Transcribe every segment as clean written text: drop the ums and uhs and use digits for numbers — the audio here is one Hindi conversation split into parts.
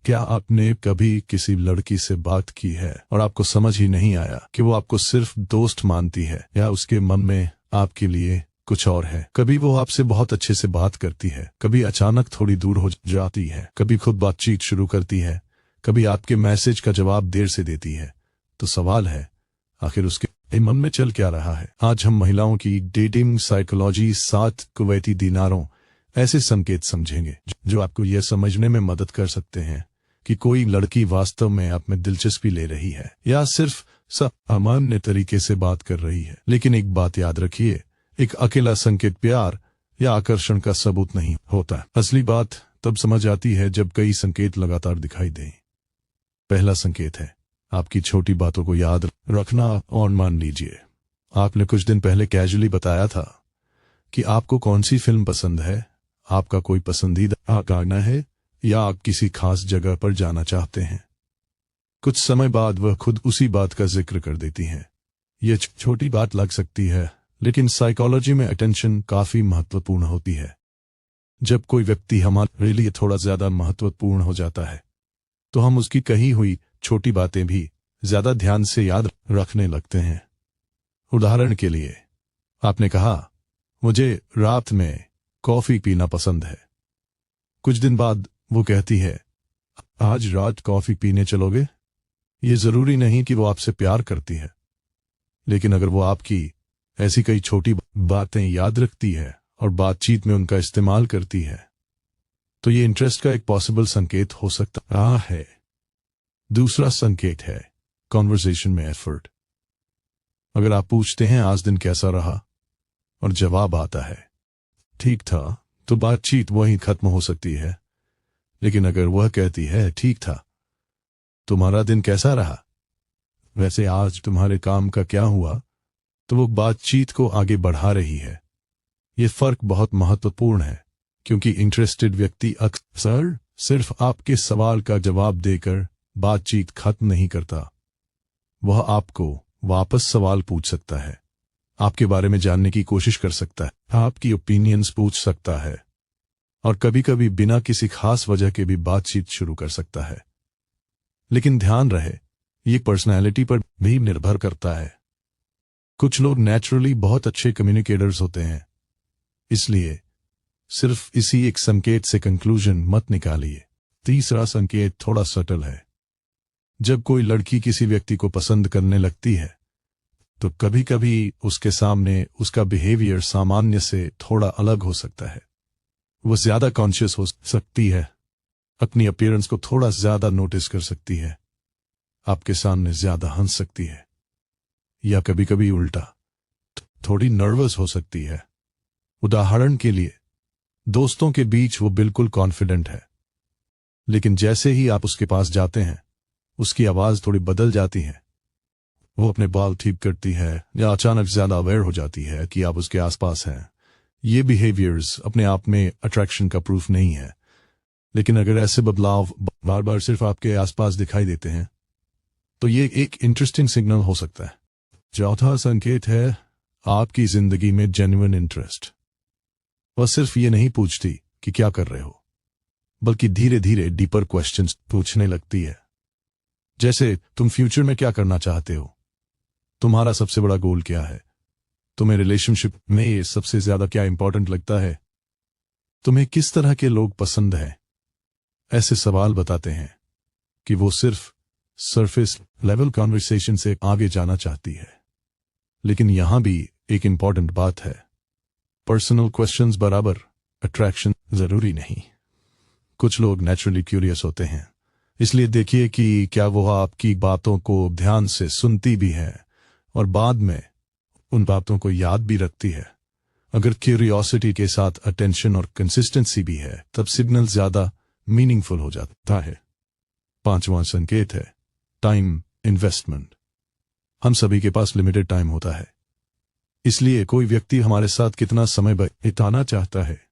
क्या आपने कभी किसी लड़की से बात की है और आपको समझ ही नहीं आया कि वो आपको सिर्फ दोस्त मानती है या उसके मन में आपके लिए कुछ और है? कभी वो आपसे बहुत अच्छे से बात करती है, कभी अचानक थोड़ी दूर हो जाती है, कभी खुद बातचीत शुरू करती है, कभी आपके मैसेज का जवाब देर से देती है। तो सवाल है, आखिर उसके मन में चल क्या रहा है? आज हम महिलाओं की डेटिंग साइकोलॉजी 7 कुवैती दिनारों ऐसे संकेत समझेंगे जो आपको यह समझने में मदद कर सकते हैं कि कोई लड़की वास्तव में आप में दिलचस्पी ले रही है या सिर्फ सामान्य तरीके से बात कर रही है। लेकिन एक बात याद रखिए, एक अकेला संकेत प्यार या आकर्षण का सबूत नहीं होता। असली बात तब समझ आती है जब कई संकेत लगातार दिखाई दें। पहला संकेत है आपकी छोटी बातों को याद रखना। और मान लीजिए आपने कुछ दिन पहले कैजुअली बताया था कि आपको कौन सी फिल्म पसंद है, आपका कोई पसंदीदा गाना है या आप किसी खास जगह पर जाना चाहते हैं। कुछ समय बाद वह खुद उसी बात का जिक्र कर देती है। यह छोटी बात लग सकती है, लेकिन साइकोलॉजी में अटेंशन काफी महत्वपूर्ण होती है। जब कोई व्यक्ति हमारे लिए थोड़ा ज्यादा महत्वपूर्ण हो जाता है तो हम उसकी कही हुई छोटी बातें भी ज्यादा ध्यान से याद रखने लगते हैं। उदाहरण के लिए, आपने कहा मुझे रात में कॉफी पीना पसंद है। कुछ दिन बाद वो कहती है आज रात कॉफी पीने चलोगे? ये जरूरी नहीं कि वो आपसे प्यार करती है, लेकिन अगर वो आपकी ऐसी कई छोटी बातें याद रखती है और बातचीत में उनका इस्तेमाल करती है तो ये इंटरेस्ट का एक पॉसिबल संकेत हो सकता है। दूसरा संकेत है कॉन्वर्सेशन में एफर्ट। अगर आप पूछते हैं आज दिन कैसा रहा और जवाब आता है ठीक था, तो बातचीत वहीं खत्म हो सकती है। लेकिन अगर वह कहती है ठीक था, तुम्हारा दिन कैसा रहा, वैसे आज तुम्हारे काम का क्या हुआ, तो वो बातचीत को आगे बढ़ा रही है। ये फर्क बहुत महत्वपूर्ण है क्योंकि इंटरेस्टेड व्यक्ति अक्सर सिर्फ आपके सवाल का जवाब देकर बातचीत खत्म नहीं करता। वह आपको वापस सवाल पूछ सकता है, आपके बारे में जानने की कोशिश कर सकता है, आपकी ओपिनियंस पूछ सकता है और कभी-कभी बिना किसी खास वजह के भी बातचीत शुरू कर सकता है। लेकिन ध्यान रहे, ये पर्सनैलिटी पर भी निर्भर करता है। कुछ लोग नेचुरली बहुत अच्छे कम्युनिकेटर्स होते हैं, इसलिए सिर्फ इसी एक संकेत से कंक्लूजन मत निकालिए। तीसरा संकेत थोड़ा सटल है। जब कोई लड़की किसी व्यक्ति को पसंद करने लगती है तो कभी कभी उसके सामने उसका बिहेवियर सामान्य से थोड़ा अलग हो सकता है। वो ज्यादा कॉन्शियस हो सकती है, अपनी अपीयरेंस को थोड़ा ज्यादा नोटिस कर सकती है, आपके सामने ज्यादा हंस सकती है, या कभी कभी उल्टा थोड़ी नर्वस हो सकती है। उदाहरण के लिए, दोस्तों के बीच वो बिल्कुल कॉन्फिडेंट है, लेकिन जैसे ही आप उसके पास जाते हैं उसकी आवाज थोड़ी बदल जाती है, वो अपने बाल ठीक करती है या अचानक ज्यादा अवेयर हो जाती है कि आप उसके आसपास हैं। ये बिहेवियर्स अपने आप में अट्रैक्शन का प्रूफ नहीं है, लेकिन अगर ऐसे बदलाव बार बार सिर्फ आपके आसपास दिखाई देते हैं तो ये एक इंटरेस्टिंग सिग्नल हो सकता है। चौथा संकेत है आपकी जिंदगी में जेन्युइन इंटरेस्ट। वह सिर्फ ये नहीं पूछती कि क्या कर रहे हो, बल्कि धीरे धीरे डीपर क्वेश्चंस पूछने लगती है। जैसे, तुम फ्यूचर में क्या करना चाहते हो, तुम्हारा सबसे बड़ा गोल क्या है, तुम्हें रिलेशनशिप में सबसे ज्यादा क्या इंपॉर्टेंट लगता है, तुम्हें किस तरह के लोग पसंद हैं। ऐसे सवाल बताते हैं कि वो सिर्फ सरफेस लेवल कॉन्वर्सेशन से आगे जाना चाहती है। लेकिन यहां भी एक इंपॉर्टेंट बात है, पर्सनल क्वेश्चंस बराबर अट्रैक्शन जरूरी नहीं। कुछ लोग नेचुरली क्यूरियस होते हैं, इसलिए देखिए कि क्या वो आपकी बातों को ध्यान से सुनती भी है और बाद में उन बातों को याद भी रखती है। अगर क्यूरियोसिटी के साथ अटेंशन और कंसिस्टेंसी भी है तब सिग्नल ज्यादा मीनिंगफुल हो जाता है। पांचवां संकेत है टाइम इन्वेस्टमेंट। हम सभी के पास लिमिटेड टाइम होता है, इसलिए कोई व्यक्ति हमारे साथ कितना समय बिताना चाहता है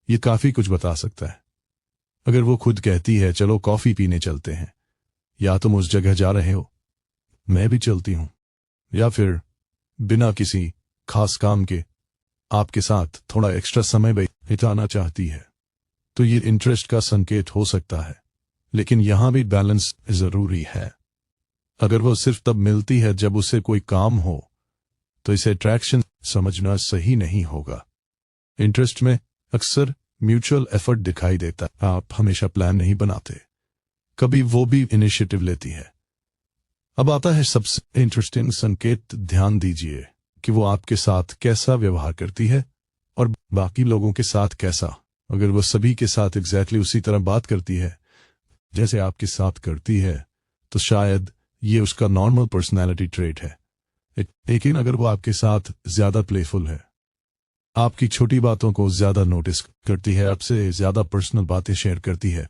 ये काफी कुछ बता सकता है। अगर वो खुद कहती है चलो कॉफी पीने चलते हैं, या तुम उस जगह जा रहे हो, मैं भी चलती हूं, या फिर बिना किसी खास काम के आपके साथ थोड़ा एक्स्ट्रा समय बिताना चाहती है, तो ये इंटरेस्ट का संकेत हो सकता है। लेकिन यहां भी बैलेंस जरूरी है। अगर वो सिर्फ तब मिलती है जब उसे कोई काम हो, तो इसे अट्रैक्शन समझना सही नहीं होगा। इंटरेस्ट में अक्सर म्यूचुअल एफर्ट दिखाई देता। आप हमेशा प्लान नहीं बनाते, कभी वो भी इनिशिएटिव लेती है। अब आता है सबसे इंटरेस्टिंग संकेत। ध्यान दीजिए कि वो आपके साथ कैसा व्यवहार करती है और बाकी लोगों के साथ कैसा। अगर वो सभी के साथ एग्जैक्टली उसी तरह बात करती है जैसे आपके साथ करती है, तो शायद ये उसका नॉर्मल पर्सनैलिटी ट्रेट है। लेकिन अगर वो आपके साथ ज्यादा प्लेफुल है, आपकी छोटी बातों को ज्यादा नोटिस करती है, आपसे ज्यादा पर्सनल बातें शेयर करती है,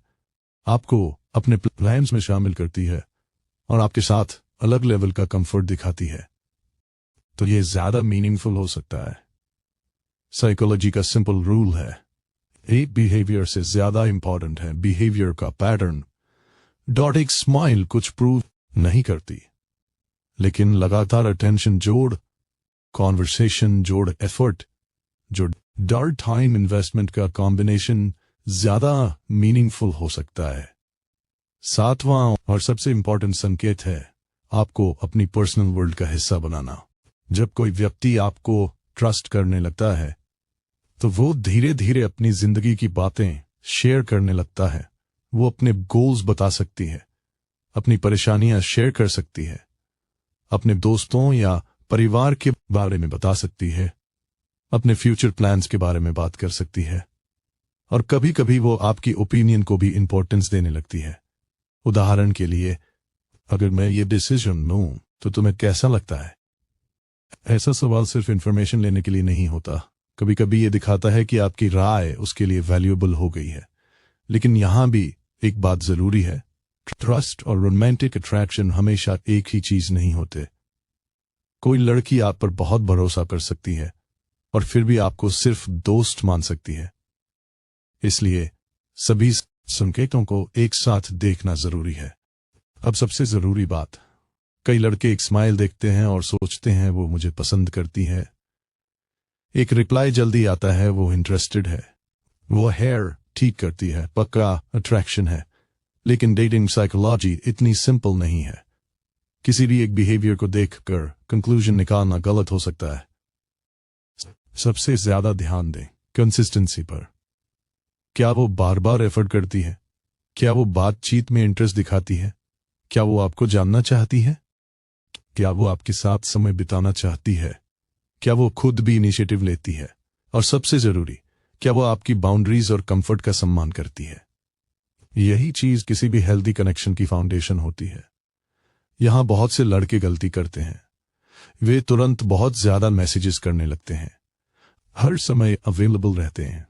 आपको अपने प्लान्स में शामिल करती है और आपके साथ अलग लेवल का कंफर्ट दिखाती है, तो ये ज्यादा मीनिंगफुल हो सकता है। साइकोलॉजी का सिंपल रूल है, एक बिहेवियर से ज्यादा इंपॉर्टेंट है बिहेवियर का पैटर्न। एक स्माइल कुछ प्रूव नहीं करती, लेकिन लगातार अटेंशन जोड़, कॉन्वर्सेशन जोड़, एफर्ट जो टाइम इन्वेस्टमेंट का कॉम्बिनेशन ज्यादा मीनिंगफुल हो सकता है। सातवां और सबसे इंपॉर्टेंट संकेत है आपको अपनी पर्सनल वर्ल्ड का हिस्सा बनाना। जब कोई व्यक्ति आपको ट्रस्ट करने लगता है, तो वो धीरे धीरे अपनी जिंदगी की बातें शेयर करने लगता है। वो अपने गोल्स बता सकती है, अपनी परेशानियां शेयर कर सकती है, अपने दोस्तों या परिवार के बारे में बता सकती है, अपने फ्यूचर प्लान्स के बारे में बात कर सकती है, और कभी कभी वो आपकी ओपिनियन को भी इंपॉर्टेंस देने लगती है। उदाहरण के लिए, अगर मैं ये डिसीजन लूं तो तुम्हें कैसा लगता है? ऐसा सवाल सिर्फ इंफॉर्मेशन लेने के लिए नहीं होता। कभी कभी ये दिखाता है कि आपकी राय उसके लिए वैल्यूएबल हो गई है। लेकिन यहां भी एक बात जरूरी है, ट्रस्ट और रोमांटिक अट्रैक्शन हमेशा एक ही चीज नहीं होते। कोई लड़की आप पर बहुत भरोसा कर सकती है और फिर भी आपको सिर्फ दोस्त मान सकती है। इसलिए सभी संकेतों को एक साथ देखना जरूरी है। अब सबसे जरूरी बात, कई लड़के एक स्माइल देखते हैं और सोचते हैं वो मुझे पसंद करती है। एक रिप्लाई जल्दी आता है, वो इंटरेस्टेड है। वो हेयर ठीक करती है, पक्का अट्रैक्शन है। लेकिन डेटिंग साइकोलॉजी इतनी सिंपल नहीं है। किसी भी एक बिहेवियर को देखकर कंक्लूजन निकालना गलत हो सकता है। सबसे ज्यादा ध्यान दें कंसिस्टेंसी पर। क्या वो बार बार एफर्ट करती है? क्या वो बातचीत में इंटरेस्ट दिखाती है? क्या वो आपको जानना चाहती है? क्या वो आपके साथ समय बिताना चाहती है? क्या वो खुद भी इनिशिएटिव लेती है? और सबसे जरूरी, क्या वो आपकी बाउंड्रीज और कंफर्ट का सम्मान करती है? यही चीज किसी भी हेल्दी कनेक्शन की फाउंडेशन होती है। यहां बहुत से लड़के गलती करते हैं। वे तुरंत बहुत ज्यादा मैसेजेस करने लगते हैं, हर समय अवेलेबल रहते हैं,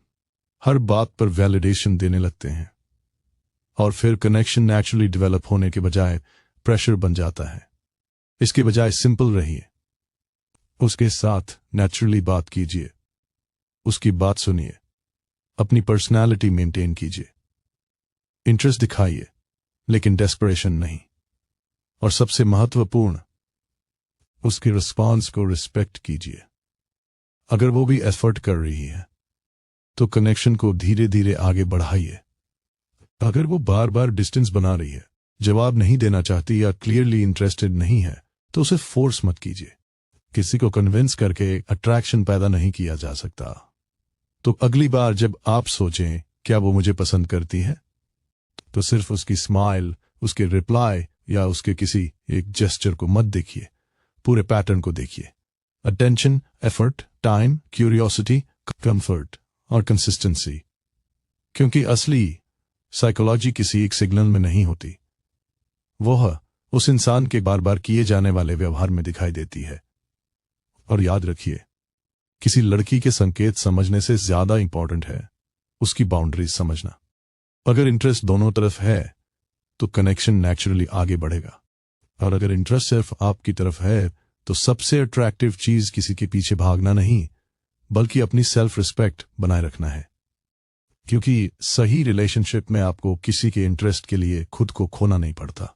हर बात पर वैलिडेशन देने लगते हैं, और फिर कनेक्शन नेचुरली डेवलप होने के बजाय प्रेशर बन जाता है। इसके बजाय सिंपल रहिए, उसके साथ नेचुरली बात कीजिए, उसकी बात सुनिए, अपनी पर्सनालिटी मेंटेन कीजिए, इंटरेस्ट दिखाइए लेकिन डेस्परेशन नहीं, और सबसे महत्वपूर्ण, उसके रिस्पॉन्स को रिस्पेक्ट कीजिए। अगर वो भी एफर्ट कर रही है तो कनेक्शन को धीरे धीरे आगे बढ़ाइए। अगर वो बार बार डिस्टेंस बना रही है, जवाब नहीं देना चाहती या क्लियरली इंटरेस्टेड नहीं है, तो उसे फोर्स मत कीजिए। किसी को कन्विंस करके अट्रैक्शन पैदा नहीं किया जा सकता। तो अगली बार जब आप सोचें क्या वो मुझे पसंद करती है, तो सिर्फ उसकी स्माइल, उसके रिप्लाई या उसके किसी एक जेस्चर को मत देखिए, पूरे पैटर्न को देखिए। Attention, effort, time, curiosity, comfort और कंसिस्टेंसी। क्योंकि असली साइकोलॉजी किसी एक सिग्नल में नहीं होती, वह उस इंसान के बार बार किए जाने वाले व्यवहार में दिखाई देती है। और याद रखिए, किसी लड़की के संकेत समझने से ज्यादा इंपॉर्टेंट है उसकी बाउंड्रीज समझना। अगर इंटरेस्ट दोनों तरफ है तो कनेक्शन नेचुरली आगे बढ़ेगा, और अगर इंटरेस्ट सिर्फ आपकी तरफ है तो सबसे अट्रैक्टिव चीज किसी के पीछे भागना नहीं, बल्कि अपनी सेल्फ रिस्पेक्ट बनाए रखना है। क्योंकि सही रिलेशनशिप में आपको किसी के इंटरेस्ट के लिए खुद को खोना नहीं पड़ता।